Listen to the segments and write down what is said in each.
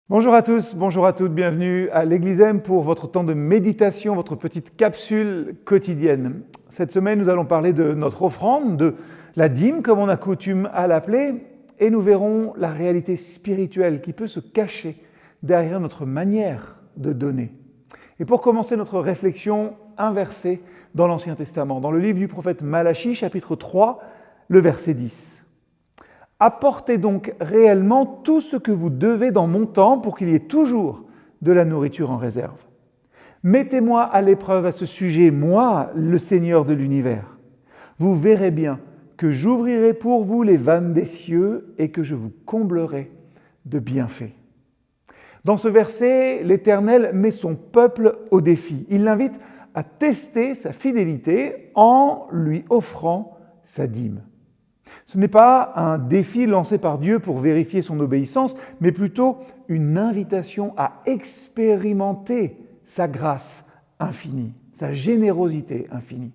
Bonjour à tous, bonjour à toutes, bienvenue à l'Église M pour votre temps de méditation, votre petite capsule quotidienne. Cette semaine, nous allons parler de notre offrande, de la dîme comme on a coutume à l'appeler, et nous verrons la réalité spirituelle qui peut se cacher derrière notre manière de donner. Et pour commencer notre réflexion, un verset dans l'Ancien Testament, dans le livre du prophète Malachie, chapitre 3, le verset 10. Apportez donc réellement tout ce que vous devez dans mon temps pour qu'il y ait toujours de la nourriture en réserve. Mettez-moi à l'épreuve à ce sujet, moi, le Seigneur de l'univers. Vous verrez bien que j'ouvrirai pour vous les vannes des cieux et que je vous comblerai de bienfaits. Dans ce verset, l'Éternel met son peuple au défi. Il l'invite à tester sa fidélité en lui offrant sa dîme. Ce n'est pas un défi lancé par Dieu pour vérifier son obéissance, mais plutôt une invitation à expérimenter sa grâce infinie, sa générosité infinie.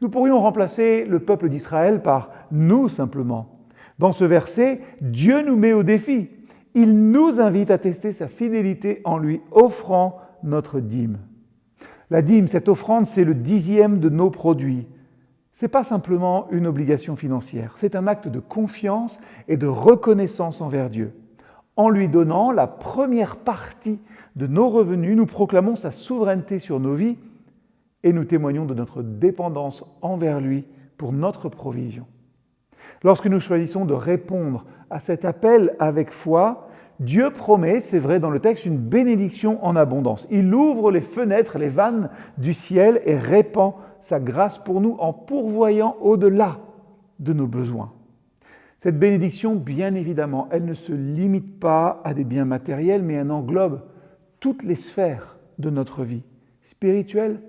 Nous pourrions remplacer le peuple d'Israël par « nous » simplement. Dans ce verset, Dieu nous met au défi. Il nous invite à tester sa fidélité en lui offrant notre dîme. La dîme, cette offrande, c'est le 10e de nos produits. Ce n'est pas simplement une obligation financière, c'est un acte de confiance et de reconnaissance envers Dieu. En lui donnant la première partie de nos revenus, nous proclamons sa souveraineté sur nos vies et nous témoignons de notre dépendance envers lui pour notre provision. Lorsque nous choisissons de répondre à cet appel avec foi, Dieu promet, c'est vrai dans le texte, une bénédiction en abondance. Il ouvre les fenêtres, les vannes du ciel et répand sa grâce pour nous en pourvoyant au-delà de nos besoins. Cette bénédiction, bien évidemment, elle ne se limite pas à des biens matériels, mais elle englobe toutes les sphères de notre vie, spirituelle,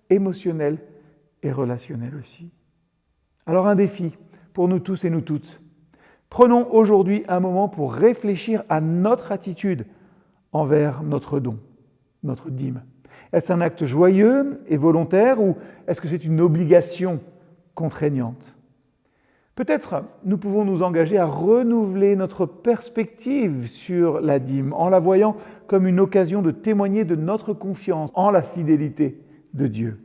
émotionnelle et relationnelle aussi. Alors un défi pour nous tous et nous toutes. Prenons aujourd'hui un moment pour réfléchir à notre attitude envers notre don, notre dîme. Est-ce un acte joyeux et volontaire ou est-ce que c'est une obligation contraignante ? Peut-être nous pouvons nous engager à renouveler notre perspective sur la dîme en la voyant comme une occasion de témoigner de notre confiance en la fidélité de Dieu.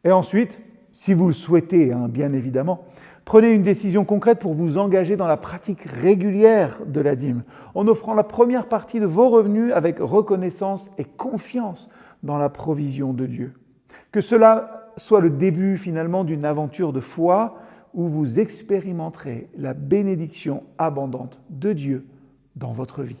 Et ensuite, si vous le souhaitez, bien évidemment, prenez une décision concrète pour vous engager dans la pratique régulière de la dîme, en offrant la première partie de vos revenus avec reconnaissance et confiance dans la provision de Dieu. Que cela soit le début finalement d'une aventure de foi où vous expérimenterez la bénédiction abondante de Dieu dans votre vie.